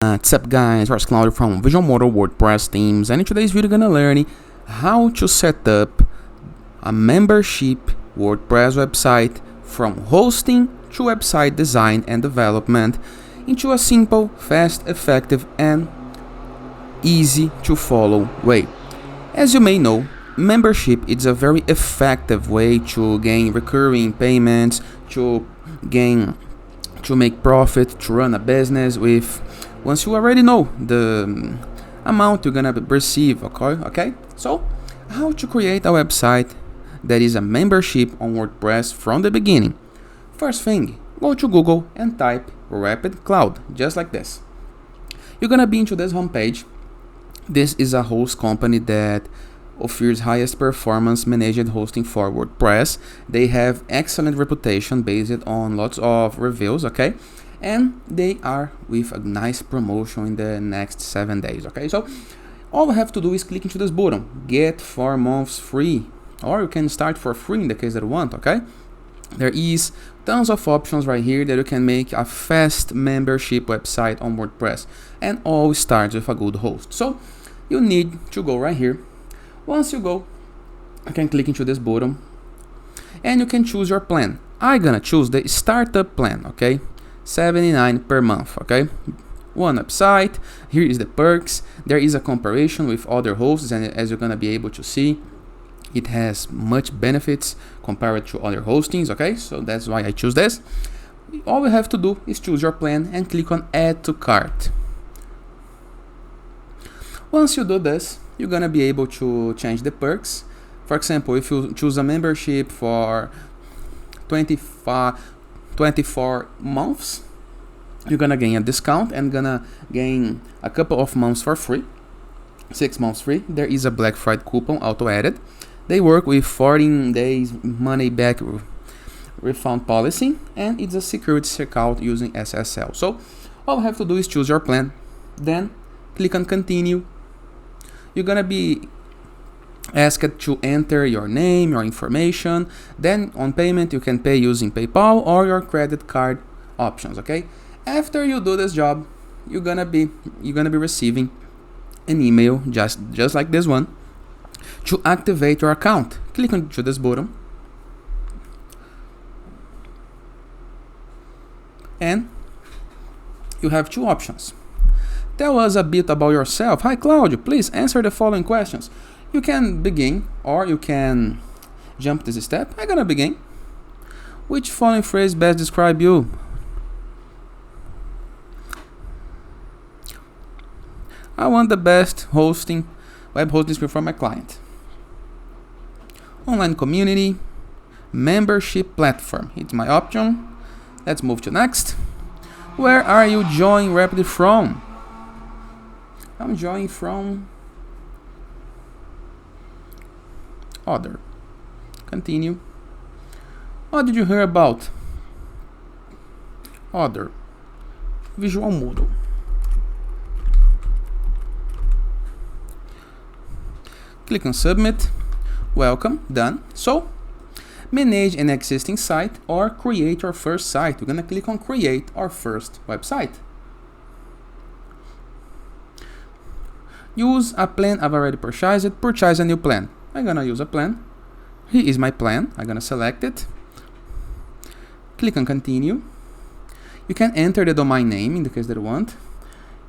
What's up guys, Rapyd Cloud from Visual Model WordPress themes, and in today's video gonna learn how to set up a membership WordPress website from hosting to website design and development into a simple, fast, effective and easy to follow way. As you may know, membership is a very effective way to gain recurring payments, to make profit, to run a business with once you already know the amount you're gonna receive. Okay, so how to create a website that is a membership on WordPress from the beginning. First thing, go to Google and type Rapyd Cloud, just like this. You're gonna be into this homepage. This is a host company that offers highest performance managed hosting for WordPress. They have excellent reputation based on lots of reviews, okay? And they are with a nice promotion in the next 7 days, okay? So all we have to do is click into this button, get 4 months free, or you can start for free in the case that you want, okay? There is tons of options right here that you can make a fast membership website on WordPress, and all starts with a good host. So you need to go right here. Once you go, you can click into this button and you can choose your plan. I'm gonna choose the startup plan, okay? $79 per month, okay? One website. Here is the perks. There is a comparison with other hosts, and as you're gonna be able to see, it has much benefits compared to other hostings, okay? So that's why I choose this. All we have to do is choose your plan and click on add to cart. Once you do this, you're gonna be able to change the perks. For example, if you choose a membership for 24 months, you're gonna gain a discount and gonna gain a couple of months for free, 6 months free. There is a Black Friday coupon auto added. They work with 14 days money back refund policy, and it's a security checkout using SSL. So all you have to do is choose your plan, then click on continue. You're gonna be asked to enter your name, your information. Then on payment you can pay using PayPal or your credit card options, okay? After you do this job, you're gonna be receiving an email just like this one to activate your account. Click on this button and you have 2 options. Tell us a bit about yourself. Hi Claudio, please answer the following questions. You can begin or you can jump this step. I'm gonna begin. Which following phrase best describe you? I want the best web hosting experience for my client. Online community, membership platform. It's my option. Let's move to next. Where are you joining Rapyd from? I'm joining from other. Continue. What did you hear about? Other. Visual Model. Click on submit. Welcome. Done. So manage an existing site or create your first site. We're gonna click on create our first website. Use a plan I've already purchased. Purchase a new plan. I'm gonna use a plan. Here is my plan. I'm gonna select it. Click on continue. You can enter the domain name in the case that you want.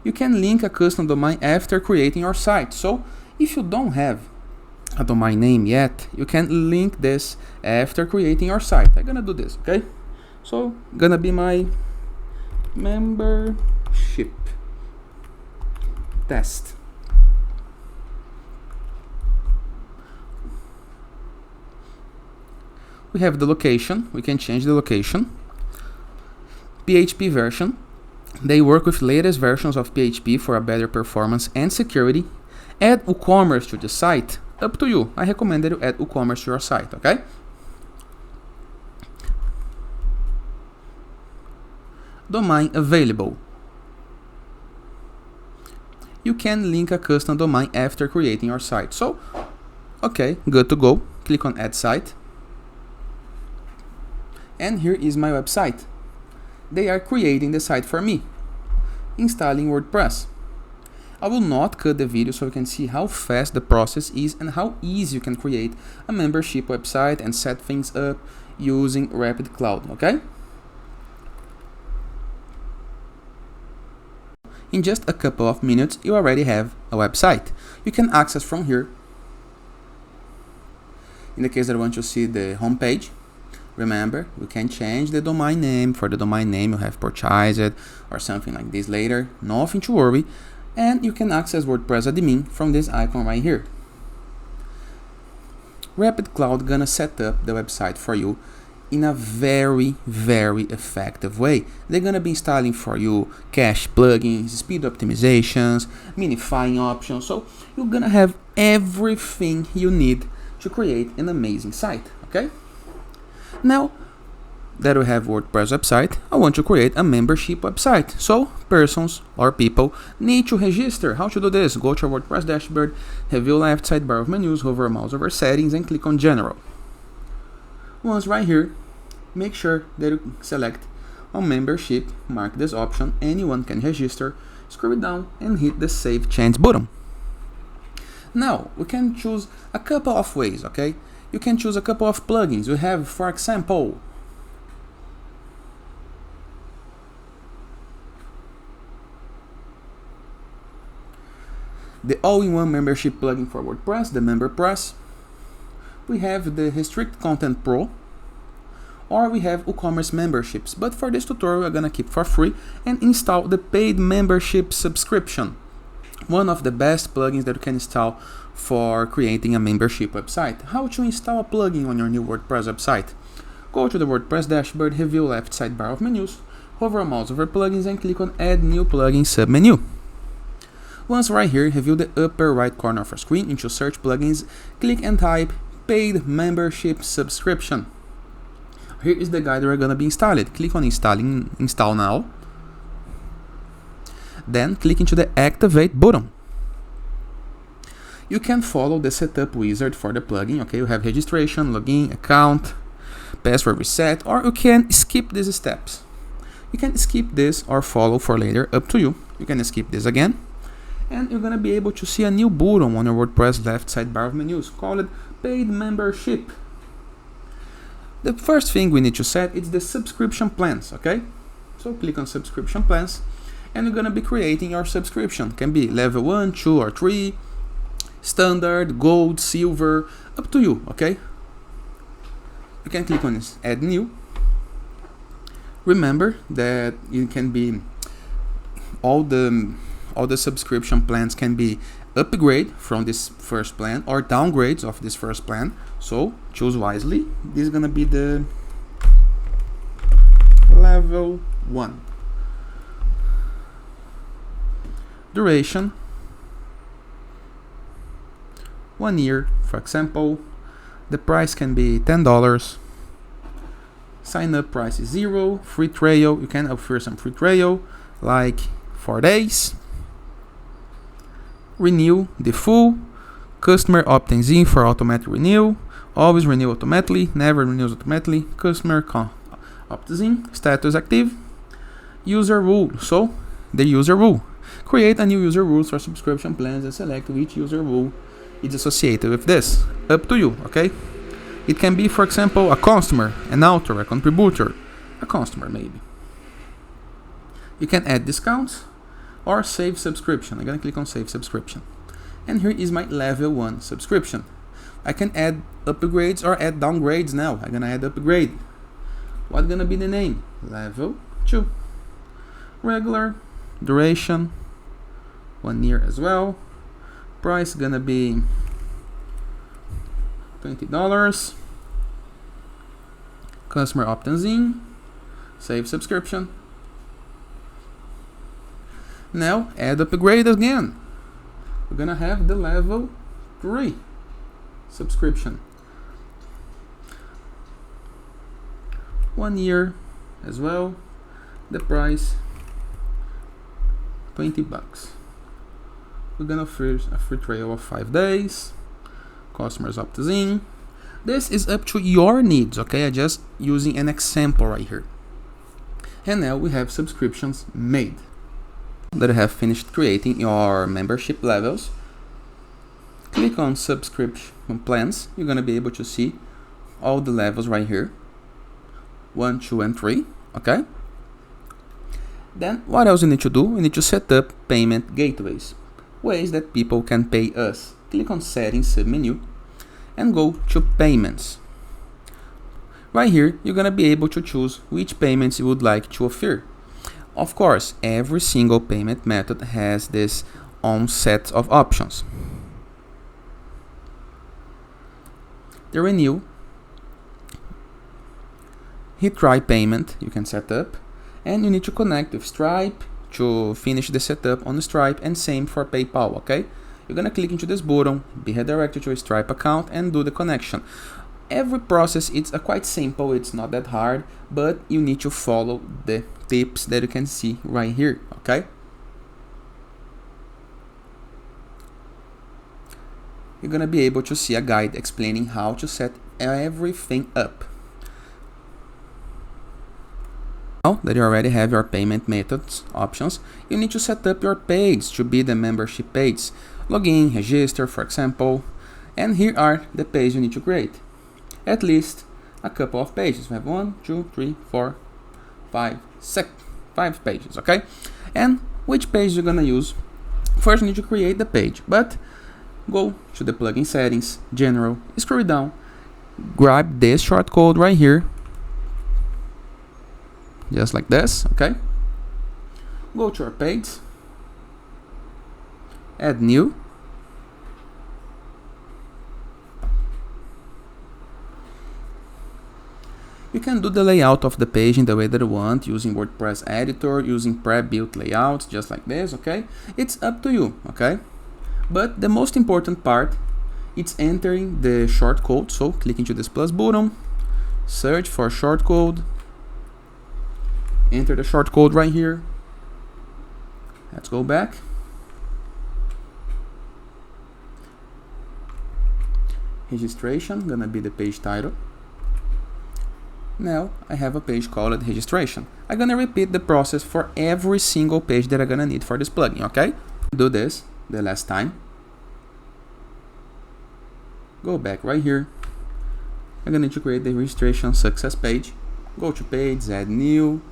You can link a custom domain after creating your site. So if you don't have a domain name yet, you can link this after creating your site. I'm gonna do this, okay? So gonna be my membership test. We have the location. We can change the location. PHP version. They work with latest versions of PHP for a better performance and security. Add WooCommerce to the site. Up to you. I recommend that you add WooCommerce to your site, okay? Domain available. You can link a custom domain after creating your site. So, okay, good to go. Click on add site. And here is my website. They are creating the site for me. installing WordPress. I will not cut the video so you can see how fast the process is and how easy you can create a membership website and set things up using Rapyd Cloud, okay? In just a couple of minutes, you already have a website. You can access from here. In the case that I want to see the home page, remember, we can change the domain name. For the domain name, you have purchased it or something like this later. Nothing to worry. And you can access WordPress admin from this icon right here. Rapyd Cloud gonna set up the website for you in a very effective way. They're gonna be installing for you cache plugins, speed optimizations, minifying options, so you're gonna have everything you need to create an amazing site, okay? Now that we have WordPress website, I want to create a membership website. So persons or people need to register. How to do this? Go to your WordPress dashboard, review left sidebar of menus, hover mouse over settings and click on general. Once right here, make sure that you select on membership, mark this option, anyone can register, scroll it down and hit the save change button. Now we can choose a couple of ways, okay? You can choose a couple of plugins. We have, for example, the all-in-one membership plugin for WordPress, the MemberPress. We have the Restrict Content Pro, or we have WooCommerce memberships. But for this tutorial, we're gonna keep for free and install the paid membership subscription. One of the best plugins that you can install for creating a membership website. How to install a plugin on your new WordPress website? Go to the WordPress dashboard, review left sidebar of menus, hover a mouse over plugins and click on Add New Plugin submenu. Once right here, review the upper right corner of your screen into Search Plugins, click and type Paid Membership Subscription. Here is the guide we're gonna be installed. Click on Install Now. Then click into the Activate button. You can follow the setup wizard for the plugin, okay? You have registration, login, account, password reset, or you can skip these steps. You can skip this or follow for later, up to you. You can skip this again. And you're gonna be able to see a new button on your WordPress left sidebar of menus called Paid Membership. The first thing we need to set is the subscription plans, okay? So click on subscription plans and you're gonna be creating your subscription. Can be level 1, 2 or 3, standard, gold, silver, up to you, okay? You can click on this Add New. Remember that it can be all the subscription plans can be upgrade from this first plan or downgrades of this first plan, so choose wisely. This is gonna be the level 1. Duration 1 year, for example. The price can be $10. Sign up price is 0. Free trial, you can offer some free trial like 4 days. Renew the full. Customer opts in for automatic renewal. Always renew automatically, never renews automatically. Customer opts in. Status active. User rule. So the user rule. Create a new user rules for subscription plans and select which user rule is associated with this. Up to you, okay? It can be, for example, a customer, an author, a contributor, a customer maybe. You can add discounts or save subscription. I'm gonna click on save subscription. And here is my level 1 subscription. I can add upgrades or add downgrades now. I'm gonna add upgrade. What's gonna be the name? Level 2. Regular, duration, 1 year as well. Price gonna be $20. Customer opts in. Save subscription. Now add upgrade again. We're gonna have the level 3 subscription. 1 year as well. The price $20. We're gonna offer a free trial of 5 days. Customers opt in. This is up to your needs, okay? I'm just using an example right here. And now we have subscriptions made. that you have finished creating your membership levels, click on subscription plans. You're going to be able to see all the levels right here, 1, 2, and 3. Okay. Then what else you need to do? We need to set up payment gateways, ways that people can pay us. Click on settings submenu and go to payments. Right here, you're going to be able to choose which payments you would like to offer. Of course, every single payment method has this own set of options. The renew, retry payment you can set up, and you need to connect with Stripe to finish the setup on Stripe, and same for PayPal, okay? You're going to click into this button, be redirected to a Stripe account, and do the connection. Every process is quite simple, it's not that hard, but you need to follow the tips that you can see right here, okay? You're gonna be able to see a guide explaining how to set everything up. Now that you already have your payment methods options, you need to set up your page to be the membership page. Login, register, for example, and here are the pages you need to create. At least a couple of pages. We have 1, 2, 3, 4, 5, 6, 5 pages, okay? And which page you're gonna use? First, you need to create the page, but go to the plugin settings, general, scroll down, grab this shortcode right here, just like this, okay? Go to our page, add new, you can do the layout of the page in the way that you want, using WordPress editor, using pre-built layouts, just like this, okay? It's up to you, okay? But the most important part, it's entering the shortcode. So click into this plus button, search for shortcode, enter the shortcode right here. Let's go back. Registration, gonna be the page title. Now I have a page called registration. I'm gonna repeat the process for every single page that I'm gonna need for this plugin, okay? Do this the last time. Go back right here. I'm gonna need to create the registration success page. Go to page, add new,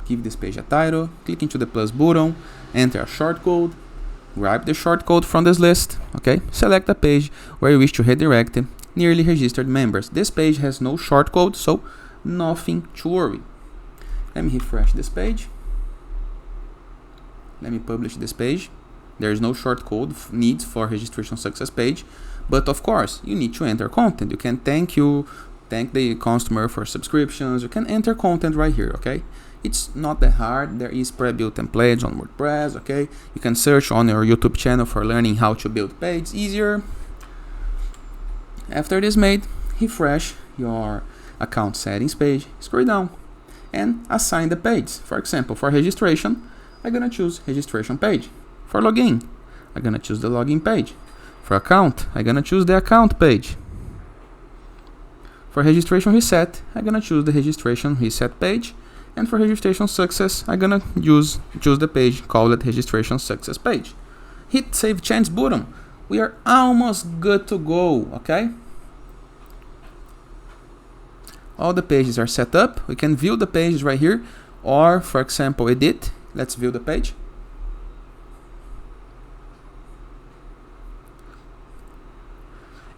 give this page a title, click into the plus button, enter a shortcode, grab the shortcode from this list, okay? Select a page where you wish to redirect nearly registered members. This page has no shortcode, so nothing to worry. Let me refresh this page. Let me publish this page. There is no shortcode needs for registration success page, but of course you need to enter content. You can thank the customer for subscriptions. You can enter content right here, okay? It's not that hard. There is pre-built templates on WordPress, okay? You can search on your YouTube channel for learning how to build pages easier. After it is made, refresh your account settings page, scroll down, and assign the page. For example, for registration, I'm gonna choose registration page. For login, I'm gonna choose the login page. For account, I'm gonna choose the account page. For registration reset, I'm gonna choose the registration reset page. And for registration success, I'm gonna choose the page called registration success page. Hit save change button. We are almost good to go, okay? All the pages are set up. We can view the pages right here, or for example, edit. Let's view the page.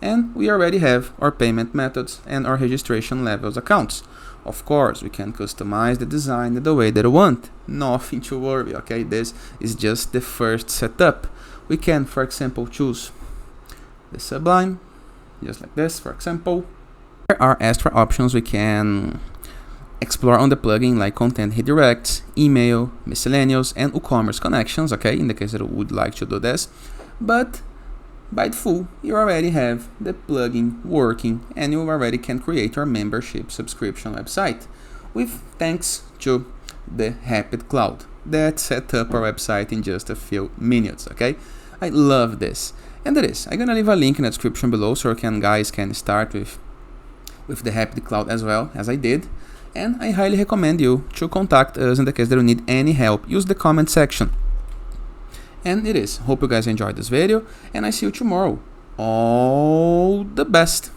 And we already have our payment methods and our registration levels accounts. Of course, we can customize the design the way that we want. Nothing to worry, okay? This is just the first setup. We can, for example, choose the Sublime, just like this, for example. There are extra options we can explore on the plugin, like content redirects, email, miscellaneous, and WooCommerce connections, okay, in the case that you would like to do this. But by default, you already have the plugin working, and you already can create your membership subscription website with thanks to the Rapyd Cloud that set up our website in just a few minutes, okay? I love this. And it is. I'm gonna leave a link in the description below so guys can start with the Rapyd Cloud as well as I did. And I highly recommend you to contact us in the case that you need any help. Use the comment section. And it is. Hope you guys enjoyed this video, and I see you tomorrow. All the best.